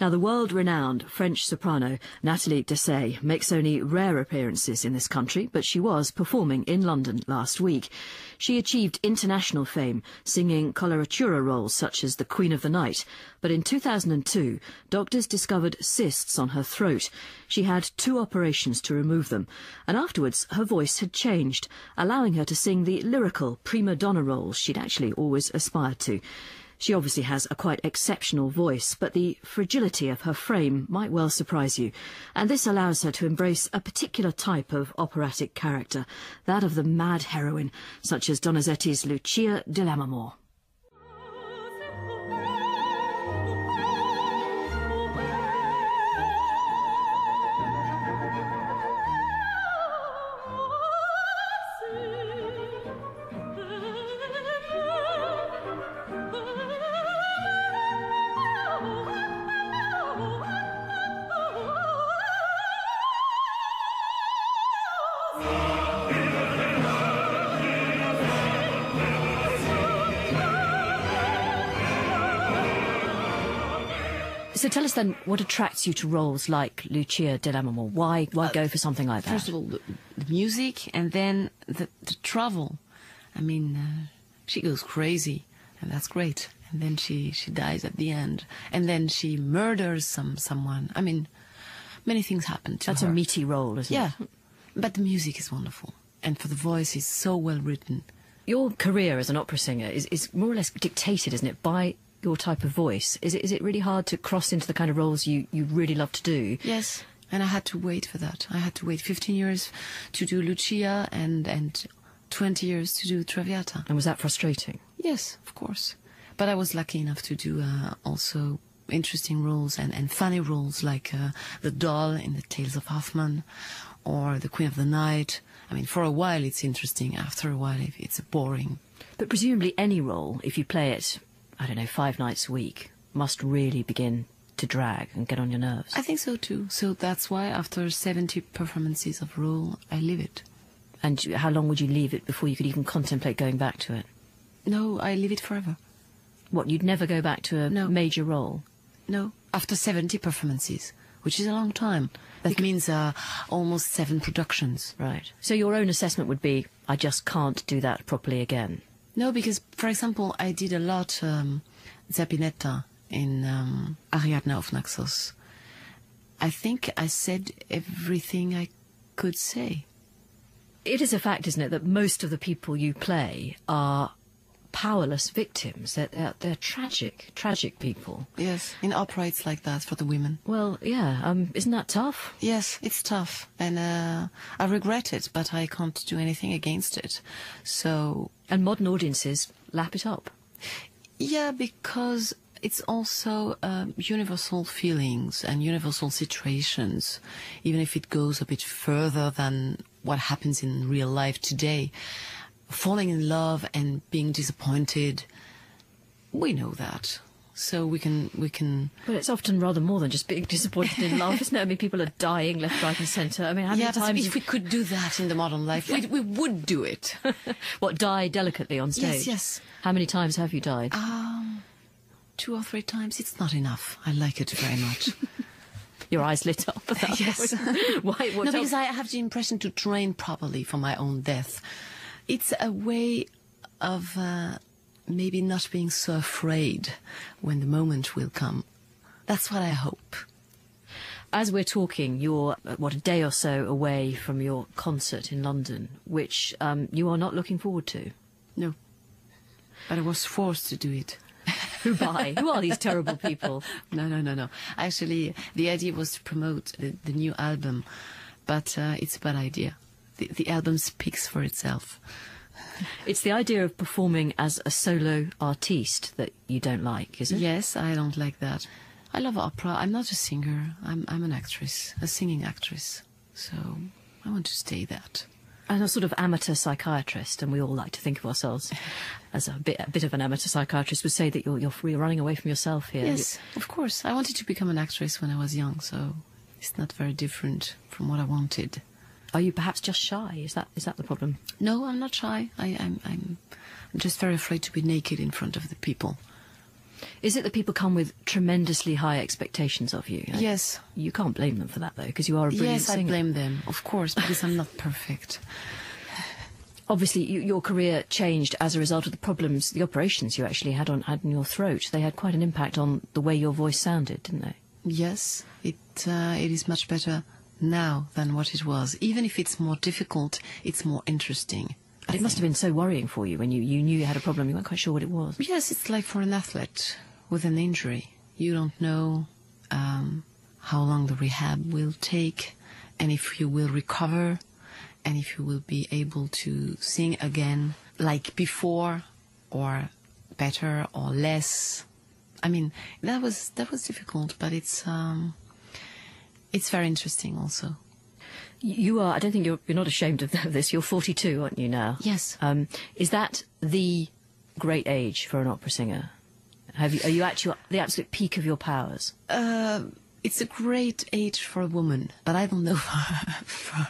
Now, the world-renowned French soprano Natalie Dessay makes only rare appearances in this country, but she was performing in London last week. She achieved international fame, singing coloratura roles such as the Queen of the Night. But in 2002, doctors discovered cysts on her throat. She had 2 operations to remove them, and afterwards her voice had changed, allowing her to sing the lyrical prima donna roles she'd actually always aspired to. She obviously has a quite exceptional voice, but the fragility of her frame might well surprise you. And this allows her to embrace a particular type of operatic character, that of the mad heroine, such as Donizetti's Lucia di Lammermoor. So tell us then, what attracts you to roles like Lucia di Lammermoor? Why go for something like that? First of all, the music, and then the travel. I mean, she goes crazy, and that's great. And then she dies at the end, and then she murders someone. I mean, many things happen to her. That's a meaty role, isn't it? Yeah, but the music is wonderful, and for the voice, it's so well written. Your career as an opera singer is more or less dictated, isn't it, by your type of voice? Is it really hard to cross into the kind of roles you really love to do? Yes, and I had to wait for that. I had to wait 15 years to do Lucia and 20 years to do Traviata. And was that frustrating? Yes, of course. But I was lucky enough to do also interesting roles and funny roles like the doll in the Tales of Hoffmann or the Queen of the Night. I mean, for a while it's interesting. After a while it's boring. But presumably any role, if you play it, I don't know, 5 nights a week, must really begin to drag and get on your nerves. I think so too. So that's why after 70 performances of a role, I leave it. And how long would you leave it before you could even contemplate going back to it? No, I leave it forever. What, you'd never go back to a major role? No, after 70 performances, which is a long time. That means almost 7 productions. Right. So your own assessment would be, I just can't do that properly again? No, because, for example, I did a lot Zappinetta in Ariadne of Naxos. I think I said everything I could say. It is a fact, isn't it, that most of the people you play are powerless victims. They're tragic people. Yes, in opera it's like that for the women. Well, yeah, isn't that tough? Yes, it's tough, and I regret it, but I can't do anything against it. So. And modern audiences lap it up. Yeah, because it's also universal feelings and universal situations, even if it goes a bit further than what happens in real life today. Falling in love and being disappointed, we know that. So we can. But it's often rather more than just being disappointed in love, isn't it? I mean, people are dying left, right, and centre. I mean, how many times? If we could do that in the modern life, we would do it. What, die delicately on stage? Yes, yes. How many times have you died? 2 or 3 times. It's not enough. I like it very much. Your eyes lit up. Yes. Why? No, because I have the impression to train properly for my own death. It's a way of maybe not being so afraid when the moment will come. That's what I hope. As we're talking, you're, a day or so away from your concert in London, which you are not looking forward to. No. But I was forced to do it. Who by? Who are these terrible people? No. Actually, the idea was to promote the new album, but it's a bad idea. The album speaks for itself. It's the idea of performing as a solo artiste that you don't like, is it? Yes, I don't like that. I love opera. I'm not a singer. I'm an actress, a singing actress. So I want to stay that. And a sort of amateur psychiatrist, and we all like to think of ourselves as a bit of an amateur psychiatrist, would say that you're running away from yourself here. Yes, of course. I wanted to become an actress when I was young, so it's not very different from what I wanted. Are you perhaps just shy? Is that the problem? No, I'm not shy. I'm just very afraid to be naked in front of the people. Is it that people come with tremendously high expectations of you? Yes. You can't blame them for that, though, because you are a brilliant singer. Yes, I blame them, of course, because I'm not perfect. Obviously, your career changed as a result of the problems, the operations you actually had in your throat. They had quite an impact on the way your voice sounded, didn't they? Yes, it is much better now than what it was. Even if it's more difficult, it's more interesting. It must have been so worrying for you when you knew you had a problem. You weren't quite sure what it was. Yes, it's like for an athlete with an injury. You don't know how long the rehab will take, and if you will recover, and if you will be able to sing again like before, or better or less. I mean, that was difficult, but it's very interesting also. You are, I don't think you're not ashamed of this. You're 42, aren't you now? Yes. Is that the great age for an opera singer? Are you at the absolute peak of your powers? It's a great age for a woman, but I don't know for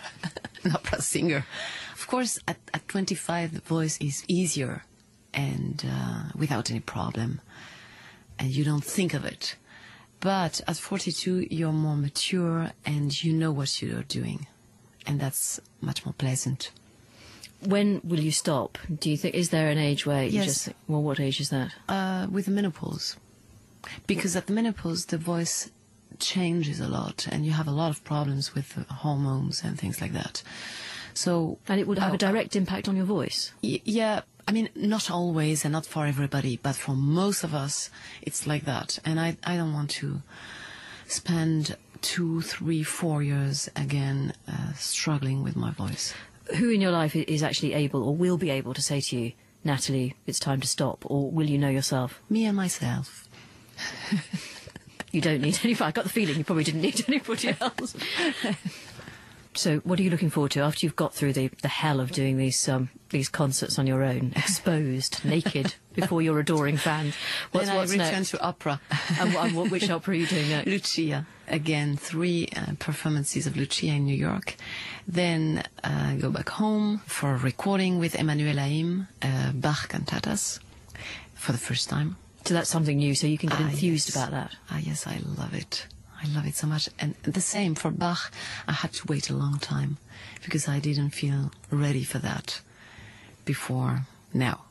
an opera singer. Of course, at 25, the voice is easier and without any problem, and you don't think of it. But at 42, you're more mature and you know what you're doing, and that's much more pleasant. When will you stop? Do you think, is there an age where you Yes. just think, well, what age is that? With the menopause. Because at the menopause, the voice changes a lot, and you have a lot of problems with the hormones and things like that. So, And it would have a direct impact on your voice? Yeah, I mean, not always and not for everybody, but for most of us, it's like that. And I don't want to spend 2, 3, 4 years again struggling with my voice. Who in your life is actually able or will be able to say to you, Natalie, it's time to stop, or will you know yourself? Me and myself. You don't need anybody. I got the feeling you probably didn't need anybody else. So what are you looking forward to after you've got through the hell of doing these concerts on your own, exposed, naked, before your adoring fans? Then I return next? to opera. And which opera are you doing next? Lucia. Again, 3 performances of Lucia in New York. Then go back home for a recording with Emmanuel Haïm, Bach cantatas, for the first time. So that's something new, so you can get enthused yes. about that. Yes, I love it. I love it so much. And the same for Bach. I had to wait a long time because I didn't feel ready for that before now.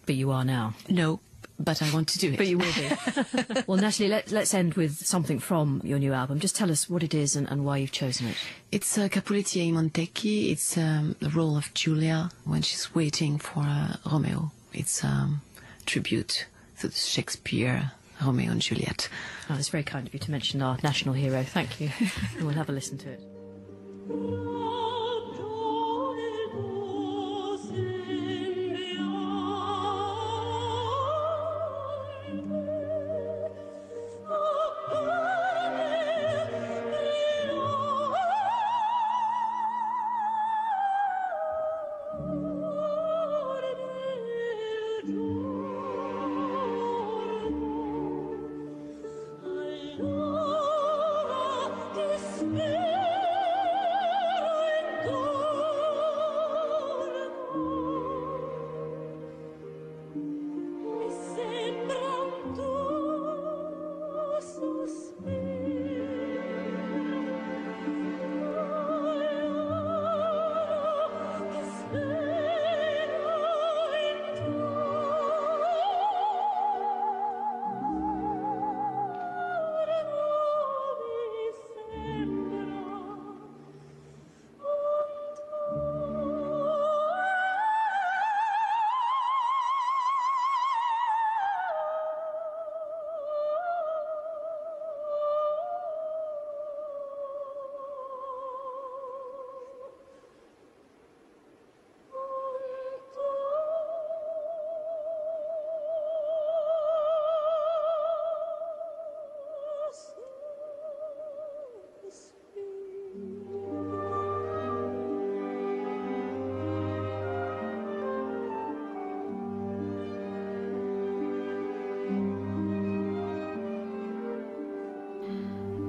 But you are now. No, but I want to do it. But you will be. Well, Natalie, let's end with something from your new album. Just tell us what it is and why you've chosen it. It's Capuletti e Montecchi. It's the role of Julia when she's waiting for Romeo. It's tribute to Shakespeare, Romeo and Juliet. Oh, it's very kind of you to mention our national hero. Thank you. And we'll have a listen to it.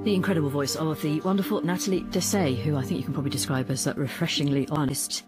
The incredible voice of the wonderful Natalie Dessay, who I think you can probably describe as refreshingly honest.